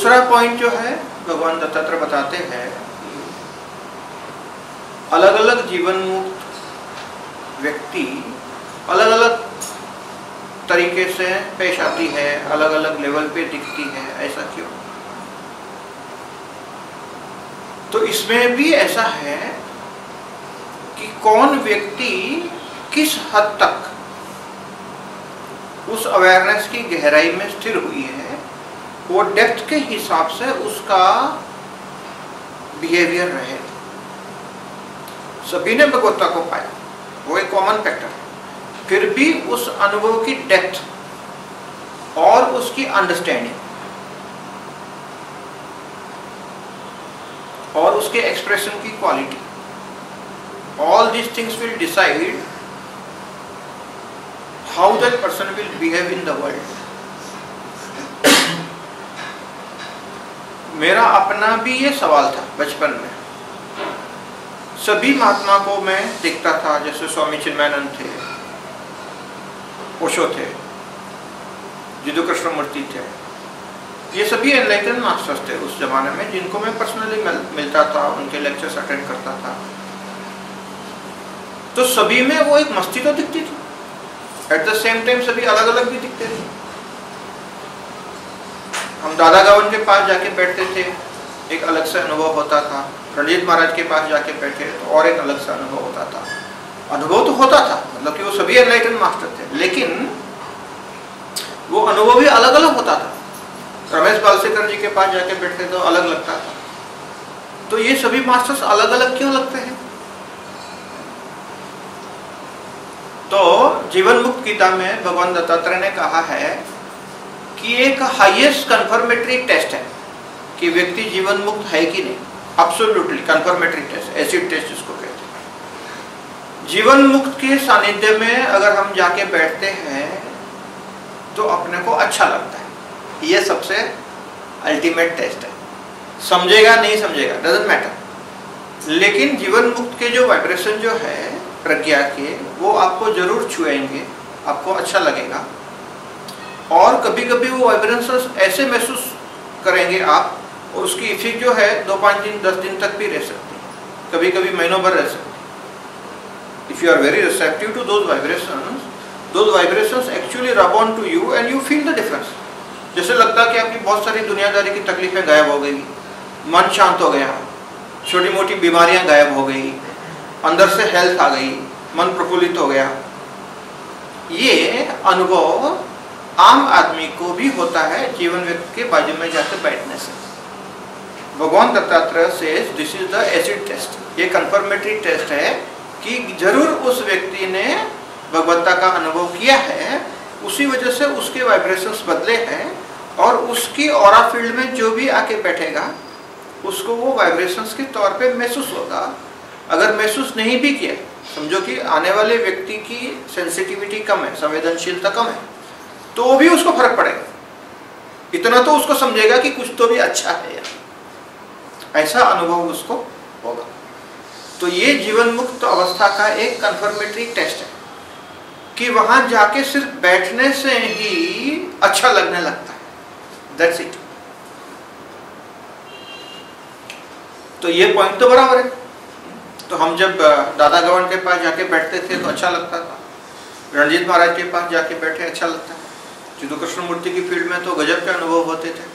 दूसरा पॉइंट जो है भगवान दत्तात्रेय बताते हैं, अलग अलग जीवन मुक्त व्यक्ति अलग अलग तरीके से पेश आती है, अलग अलग लेवल पे दिखती है, ऐसा क्यों? तो इसमें भी ऐसा है कि कौन व्यक्ति किस हद तक उस अवेयरनेस की गहराई में स्थिर हुई है, वो डेप्थ के हिसाब से उसका बिहेवियर रहे। सभी ने भगवत्ता को पाया, वो एक कॉमन फैक्टर है, फिर भी उस अनुभव की डेप्थ और उसकी अंडरस्टैंडिंग और उसके एक्सप्रेशन की quality, all these things will decide how that person will behave in the world. मेरा अपना भी ये सवाल था बचपन में। सभी महात्मा को मैं देखता था, जैसे स्वामी चिन्मयानंद थे, ओशो थे, जिदु कृष्णमूर्ति थे, ये सभी एनलाइटन मास्टर्स थे उस जमाने में, जिनको मैं पर्सनली मिलता था, उनके लेक्चर्स अटेंड करता था। तो सभी में वो एक मस्ती तो दिखती थी, एट द सेम टाइम सभी अलग अलग भी दिखते थे। हम दादा गवन के पास जाके बैठते थे, एक अलग सा अनुभव होता था। रणजीत महाराज के पास जाके बैठे तो और एक अलग सा अनुभव होता था। अनुभव तो होता था, मतलब कि वो सभी एनलाइटन मास्टर थे, लेकिन वो अनुभव भी अलग अलग होता था। रमेश बालसेकर जी के पास जाके बैठते तो अलग लगता था। तो ये सभी मास्टर्स अलग अलग क्यों लगते हैं? तो जीवन मुक्त गीता में भगवान दत्तात्रेय ने कहा है कि एक हाईएस्ट कन्फर्मेटरी टेस्ट है कि व्यक्ति जीवन मुक्त है कि नहीं। Absolutely confirmatory test, acid test जिसको कहते हैं। जीवन मुक्त के सानिध्य में अगर हम जाके बैठते हैं तो अपने को अच्छा लगता है, ये सबसे अल्टीमेट टेस्ट है। समझेगा नहीं समझेगा डजंट मैटर, लेकिन जीवन मुक्त के जो वाइब्रेशन जो है प्रज्ञा के, वो आपको जरूर छुएंगे, आपको अच्छा लगेगा। और कभी कभी वो वाइब्रेशंस ऐसे महसूस करेंगे आप, और उसकी इफेक्ट जो है 2-5 दिन 10 दिन तक भी रह सकती है, कभी कभी महीनों भर रह सकती है। If you are very receptive to those vibrations actually rub on to you and you feel the difference. जैसे लगता है कि आपकी बहुत सारी दुनियादारी की तकलीफें गायब हो गई, मन शांत हो गया, छोटी मोटी बीमारियां गायब हो गई, अंदर से हेल्थ आ गई, मन प्रफुल्लित हो गया। ये अनुभव आम आदमी को भी होता है जीवन व्यक्ति के बाजू में जाकर बैठने से। भगवान Dattatreya says this is the acid test. ये कंफर्मेटरी टेस्ट है कि जरूर उस व्यक्ति ने भगवत्ता का अनुभव किया है, उसी वजह से उसके वाइब्रेशंस बदले हैं, और उसकी ऑरा फील्ड में जो भी आके बैठेगा उसको वो वाइब्रेशंस के तौर पे महसूस होगा। अगर महसूस नहीं भी किया, समझो कि आने वाले व्यक्ति की सेंसिटिविटी कम है, संवेदनशीलता कम है, तो भी उसको फर्क पड़ेगा। इतना तो उसको समझेगा कि कुछ तो भी अच्छा है, ऐसा अनुभव उसको होगा। तो ये जीवन मुक्त अवस्था का एक कंफर्मेटरी टेस्ट है कि वहां जाके सिर्फ बैठने से ही अच्छा लगने लगता है, दैट्स इट। तो ये पॉइंट तो बराबर है। तो हम जब दादा गवन के पास जाके बैठते थे तो अच्छा लगता था, रणजीत महाराज के पास जाके बैठे अच्छा लगता है, जिदु कृष्णमूर्ति की फील्ड में तो गजब के अनुभव होते थे,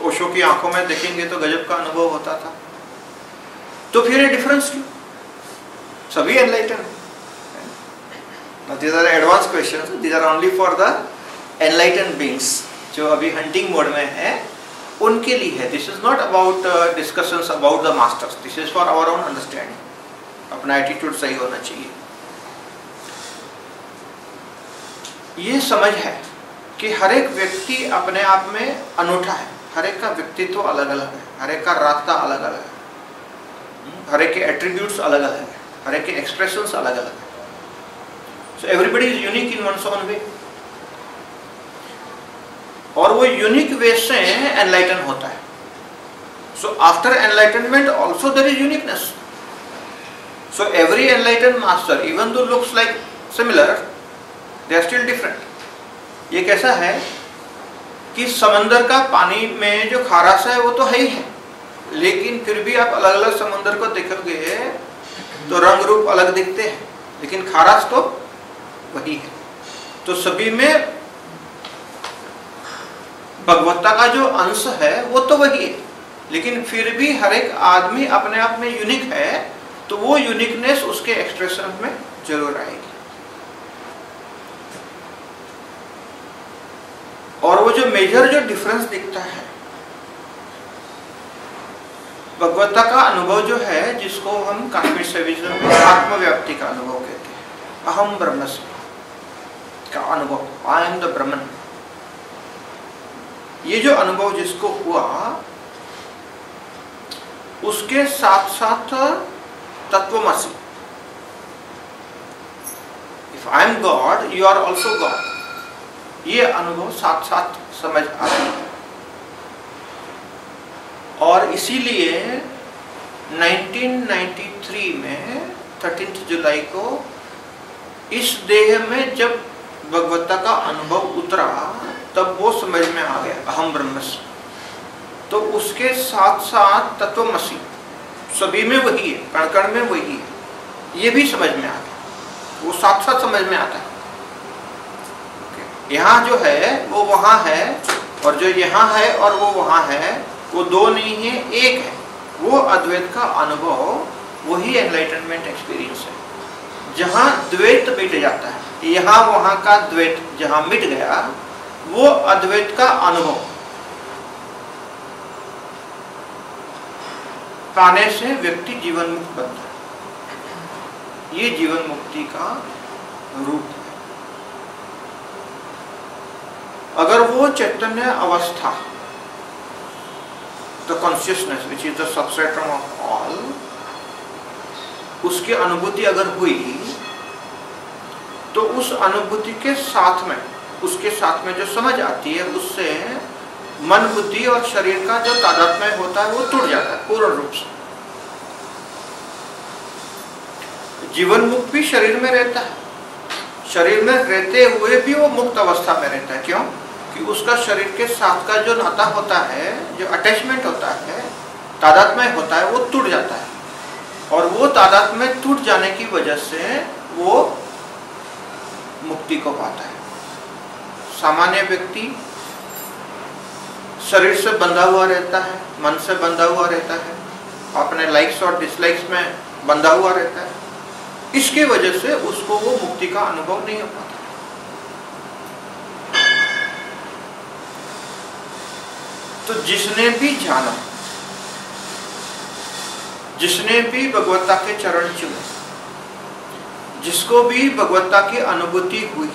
ओशो की आंखों में देखेंगे तो गजब का अनुभव होता था। तो फिर ये डिफरेंस क्यों? सभी enlighten. These are advanced questions. These are only for the enlightened beings जो अभी हंटिंग मोड में है, उनके लिए है। This is not about discussions about the masters. This is for our own understanding. अपना एटीट्यूड सही होना चाहिए। ये समझ है कि हर एक व्यक्ति अपने आप में अनूठा है, हर एक का व्यक्तित्व अलग अलग है, हर एक का रास्ता अलग अलग है, हर एक के एट्रीब्यूट्स अलग अलग है, हर एक के एक्सप्रेशंस अलग अलग है। So everybody is unique in one's own way. और वो यूनिक वे से एनलाइटन होता है। So after enlightenment also there is uniqueness. So every enlightened master, even though looks like similar, they are still different. ये कैसा है कि समंदर का पानी में जो खाराश है वो तो है ही है, लेकिन फिर भी आप अलग अलग समुद्र को देखोगे तो रंग रूप अलग दिखते हैं, लेकिन खाराश तो वही है। तो सभी में भगवत्ता का जो अंश है वो तो वही है, लेकिन फिर भी हर एक आदमी अपने आप में यूनिक है, तो वो यूनिकनेस उसके एक्सप्रेशन में जरूर आएगी। और वो जो मेजर जो डिफरेंस दिखता है भगवत्ता का अनुभव जो है, जिसको हम काश्मीर सेविज्म में आत्मव्याप्ति का अनुभव कहते हैं, अहम ब्रह्मस्मि का अनुभव, आई एम द ब्रह्मन, ये जो अनुभव जिसको हुआ उसके साथ साथ तत्वमसि, if I am God you are also God, ये अनुभव साथ साथ समझ आती है। और इसीलिए 1993 में 13 जुलाई को इस देह में जब भगवत्ता का अनुभव उतरा तब वो समझ में आ गया अहम ब्रह्मस्मि। तो उसके साथ साथ तत्वमसि सभी में वही है, कण कण में वही है, ये भी समझ में आ गया, वो साथ साथ समझ में आता है। यहाँ जो है वो वहाँ है, और जो यहाँ है और वो वहाँ है, वो दो नहीं है, एक है। वो अद्वैत का अनुभव, वही एनलाइटनमेंट एक्सपीरियंस है, जहाँ द्वैत मिट जाता है। यहाँ वहाँ का द्वैत जहाँ मिट गया, वो अद्वैत का अनुभव पाने से व्यक्ति जीवन मुक्त बनता है। ये जीवन मुक्ति का रूप है। अगर वो चैतन्य अवस्था, the consciousness which is the substratum of all, उसकी अनुभूति अगर हुई तो उस अनुभूति के साथ में, उसके साथ में जो समझ आती है, उससे मन बुद्धि और शरीर का जो तादात्म्य होता है वो टूट जाता है पूर्ण रूप से। जीवन मुक्त भी शरीर में रहता है, शरीर में रहते हुए भी वो मुक्त अवस्था में रहता है। क्यों? कि उसका शरीर के साथ का जो नाता होता है, जो अटैचमेंट होता है, तादात्म्य होता है, वो टूट जाता है। और वो तादात्म्य टूट जाने की वजह से वो मुक्ति को पाता है। सामान्य व्यक्ति शरीर से बंधा हुआ रहता है, मन से बंधा हुआ रहता है, अपने लाइक्स और डिसलाइक्स में बंधा हुआ रहता है। इसके वजह से उसको वो मुक्ति का अनुभव नहीं हो पाता। तो जिसने भी जाना, जिसने भी भगवत्ता के चरण चुने, जिसको भी भगवत्ता की अनुभूति हुई,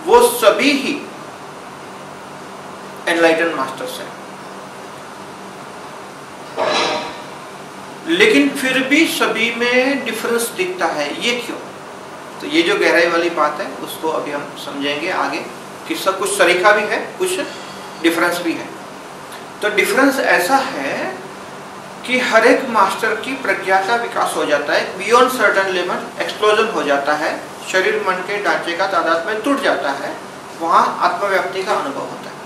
वो सभी ही एनलाइटन मास्टर्स हैं। लेकिन फिर भी सभी में डिफरेंस दिखता है। ये क्यों? तो ये जो गहराई वाली बात है उसको अभी हम समझेंगे आगे, कि सब कुछ सरीखा भी है, कुछ डिफरेंस भी है। तो डिफरेंस ऐसा है कि हर एक मास्टर की प्रज्ञा का विकास हो जाता है, बियॉन्ड सर्टेन लिमिट एक्सप्लोजन हो जाता है, शरीर मन के ढांचे का तादात्म्य टूट जाता है, वहाँ आत्मव्याप्ति का अनुभव होता है।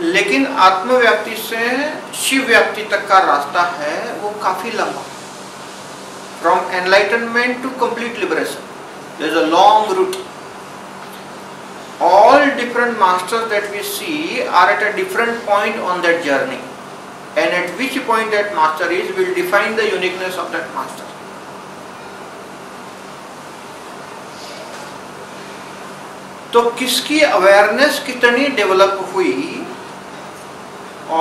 लेकिन आत्मव्याप्ति से शिव व्याप्ति तक का रास्ता है वो काफी लंबा। From enlightenment to complete liberation there is a long route. All different masters that we see are at a different point on that journey, and at which point that master is will define the uniqueness of that master. तो किसकी awareness कितनी develop हुई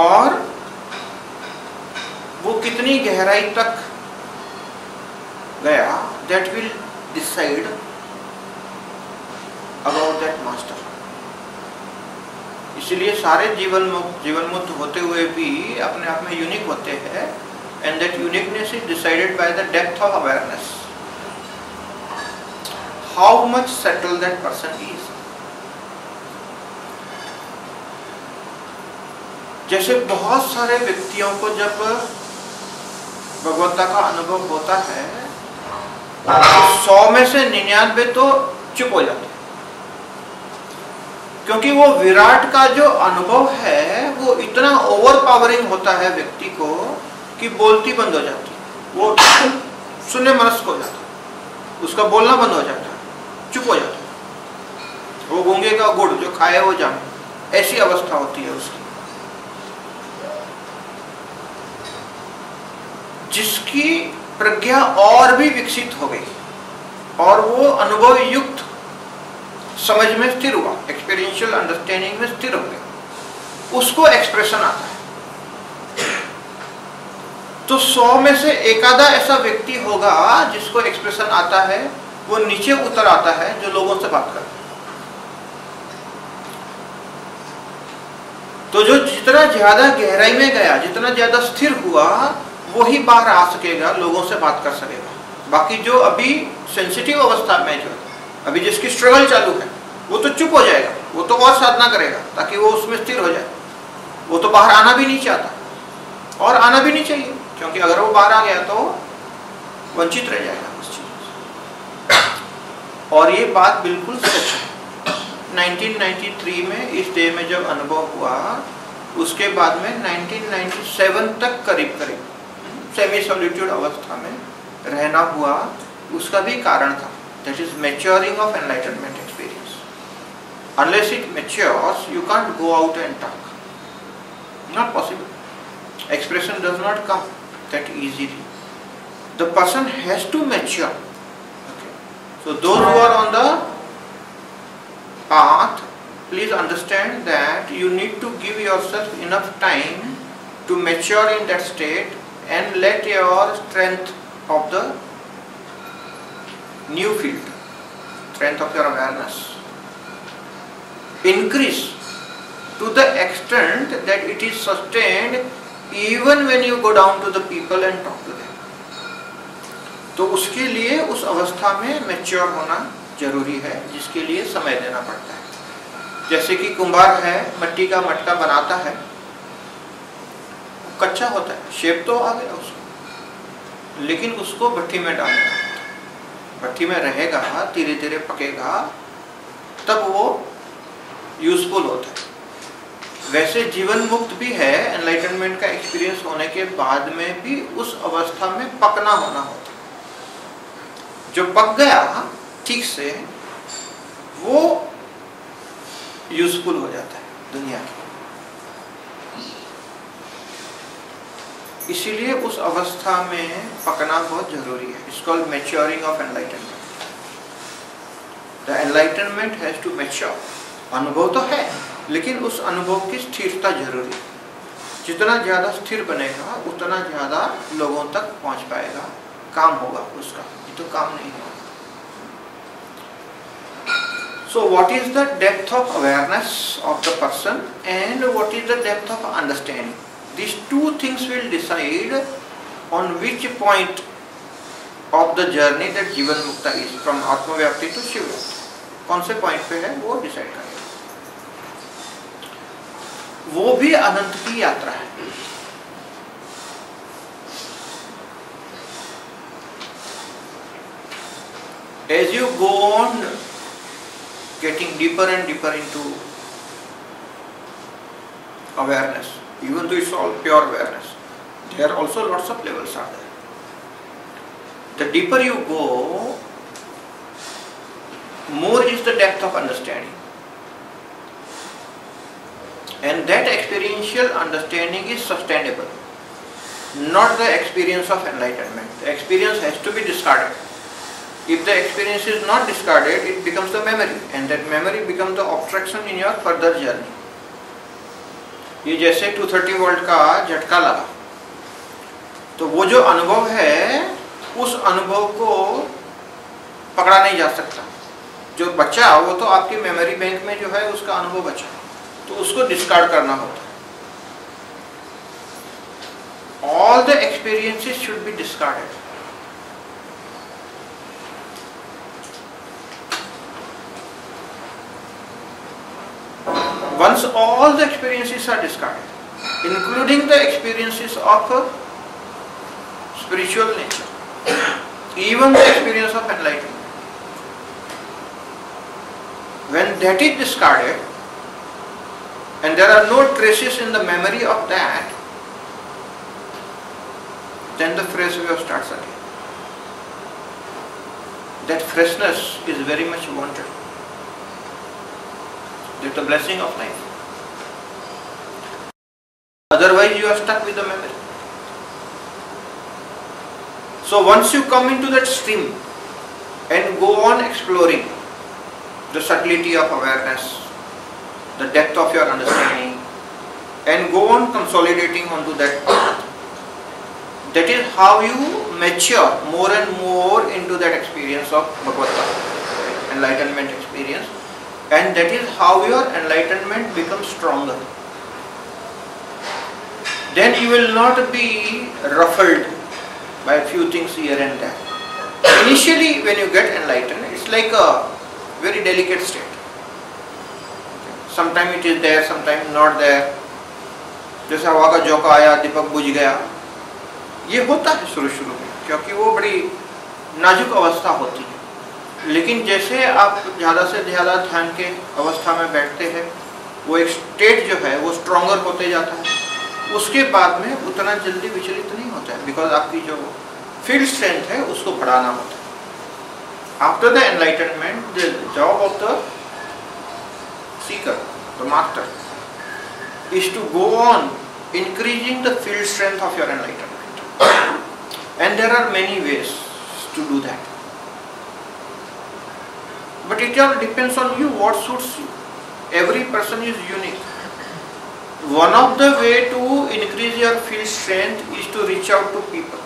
और वो कितनी गहराई तक गया, that will decide about that master. इसलिए सारे जीवन मुक्त होते हुए भी अपने आप में यूनिक होते हैं, and that uniqueness is decided by the depth of awareness, how much settled that person is. जैसे बहुत सारे व्यक्तियों को जब भगवत्ता का अनुभव होता है, 100 में से 99 तो चुप हो जाते हैं, क्योंकि वो विराट का जो अनुभव है वो इतना ओवर पावरिंग होता है व्यक्ति को कि बोलती बंद हो जाती है, वो सुनने मनस्क हो जाता है, उसका बोलना बंद हो जाता है, चुप हो जाता है, वो गूंगे का गुड़ जो खाए वो जाने, ऐसी अवस्था होती है उसकी। जिसकी प्रज्ञा और भी विकसित हो गई और वो अनुभव युक्त समझ में स्थिर हुआ, एक्सपीरियंशियल अंडरस्टैंडिंग में स्थिर हो गया, उसको एक्सप्रेशन आता है। तो 100 में से एकाधा ऐसा व्यक्ति होगा जिसको एक्सप्रेशन आता है, वो नीचे उतर आता है जो लोगों से बात करता है। तो जो जितना ज्यादा गहराई में गया, जितना ज्यादा स्थिर हुआ, वो ही बाहर आ सकेगा, लोगों से बात कर सकेगा। बाकी जो अभी सेंसिटिव अवस्था में जो अभी जिसकी स्ट्रगल चालू है, वो तो चुप हो जाएगा, वो तो और साधना करेगा ताकि वो उसमें स्थिर हो जाए। वो तो बाहर आना भी नहीं चाहता और आना भी नहीं चाहिए, क्योंकि अगर वो बाहर आ गया तो वंचित रह जाएगा उस चीज से। और ये बात बिल्कुल सच है। 1993 में इस देह में जब अनुभव हुआ, उसके बाद में 1997 तक करीब करीब सेमी सॉलिट्यूड अवस्था में रहना हुआ। उसका भी कारण था, that is maturing of enlightenment experience. Unless it matures, you can't go out and talk. Not possible. Expression does not come that easily. The person has to mature. Okay. So those who are on the path, please understand that you need to give yourself enough time to mature in that state and let your strength of the new field, strength of your awareness, increase to the extent that it is sustained even when you go down to the people and talk to them. तो उसके लिए उस अवस्था में mature होना जरूरी है, जिसके लिए समय देना पड़ता है। जैसे कि कुंभार है, मिट्टी का मटका बनाता है, कच्चा होता है, शेप तो आ गया उसको, लेकिन उसको भट्टी में डालना है, भट्टी में रहेगा, धीरे धीरे पकेगा, तब वो यूजफुल होता है। वैसे जीवन मुक्त भी है, एनलाइटनमेंट का एक्सपीरियंस होने के बाद में भी उस अवस्था में पकना होना होता है। जो पक गया ठीक से, वो यूजफुल हो जाता है दुनिया की। इसीलिए उस अवस्था में पकना बहुत जरूरी है। It's called maturing of enlightenment. The enlightenment has to mature. अनुभव तो है, लेकिन उस अनुभव की स्थिरता जरूरी है। जितना ज्यादा स्थिर बनेगा, उतना ज्यादा लोगों तक पहुंच पाएगा, काम होगा उसका, ये तो काम नहीं होगा। So what is the depth of awareness of the person and what is the depth of understanding? These two things will decide on which point of the journey that जीवन मुक्ता is, from आत्मव्याप्ति to शिव व्याप्ति। कौन से point पे है वो decide करेगा। वो भी अनंत की यात्रा है। As you go on getting deeper and deeper into awareness, even though it's all pure awareness, there are also lots of levels are there. The deeper you go, more is the depth of understanding. And that experiential understanding is sustainable, not the experience of enlightenment. The experience has to be discarded. If the experience is not discarded, it becomes the memory, and that memory becomes the obstruction in your further journey. ये जैसे 230 volt का झटका लगा, तो वो जो अनुभव है, उस अनुभव को पकड़ा नहीं जा सकता। जो बचा वो तो आपकी मेमोरी बैंक में जो है उसका अनुभव बचा, तो उसको डिस्कार्ड करना होता है। All the experiences should be discarded. Once all the experiences are discarded, including the experiences of spiritual nature, even the experience of enlightenment, when that is discarded, and there are no traces in the memory of that, then the fresh wave starts again. That freshness is very much wanted. That's the blessing of life. Otherwise you are stuck with the memory. So once you come into that stream and go on exploring the subtlety of awareness, the depth of your understanding, and go on consolidating onto that path, that is how you mature more and more into that experience of Bhagavata, enlightenment experience, and that is how your enlightenment becomes stronger. Then you will not be ruffled by a few things here and there. Initially when you get enlightened, it's like a very delicate state. Sometimes it is there, sometimes not there. जैसे हवा का झोंका आया, दीपक बुझ गया, ये होता है शुरू में, क्योंकि वो बड़ी नाजुक अवस्था होती है। लेकिन जैसे आप ज़्यादा से ज़्यादा ध्यान के अवस्था में बैठते हैं, वो एक स्टेट जो है वो स्ट्रॉन्गर होते जाता है। उसके बाद में उतना जल्दी विचलित नहीं होता है, बिकॉज आपकी जो फील्ड स्ट्रेंथ है उसको बढ़ाना होता है। After the enlightenment, the job of the seeker, the master, is to go on increasing the field strength of your enlightenment. And there are many ways to do that. But it all depends on you, what suits you. Every person is unique. One of the way to increase your field strength is to reach out to people.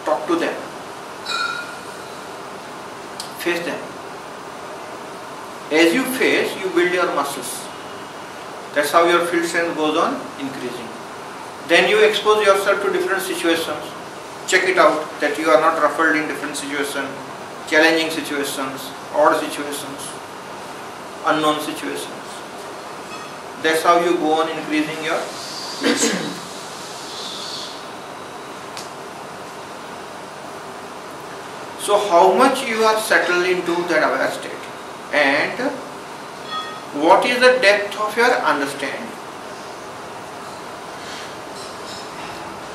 Talk to them. Face them. As you face, you build your muscles. That's how your field strength goes on increasing. Then you expose yourself to different situations. Check it out that you are not ruffled in different situations, challenging situations, odd situations, unknown situations. That's how you go on increasing your field strength. So how much you are settled into that aware state, and what is the depth of your understanding.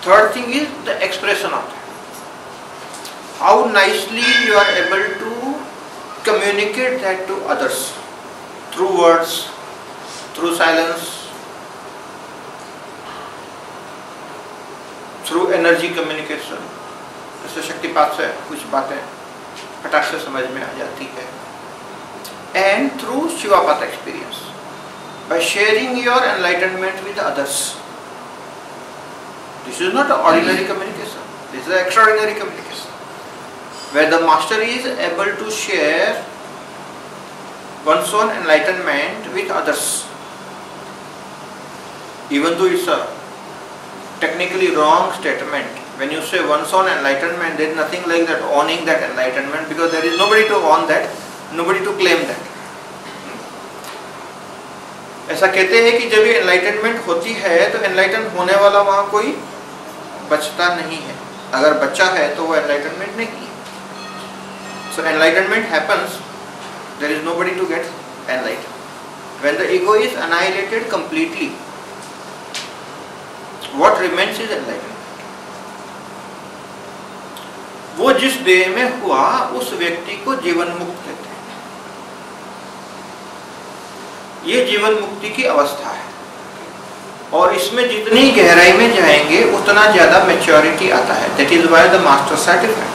Third thing is the expression of that. How nicely you are able to communicate that to others through words, through silence, through energy communication. जैसे शक्तिपात से कुछ बातें फटाक से समझ में आ जाती है. And through Shivapata experience, by sharing your enlightenment with others. This is not ordinary communication, this is extraordinary communication, where the master is able to share one's own enlightenment with others. Even though it's a technically wrong statement, when you say one's own enlightenment, there is nothing like that owning that enlightenment, because there is nobody to own that, nobody to claim that. ऐसा कहते हैं कि जब ये enlightenment होती है तो enlighten होने वाला वहाँ कोई बचता नहीं है. अगर बच्चा है तो वो एनलाइटनमेंट नहीं है. So enlightenment happens, there is nobody to get enlightened. When the ego is annihilated completely, what remains is enlightenment. वो जिस देह में हुआ उस व्यक्ति को जीवन मुक्त कहते हैं. ये जीवन मुक्ति की अवस्था है, और इसमें जितनी गहराई में जाएंगे उतना ज्यादा मैच्योरिटी आता है. That is why the master certified.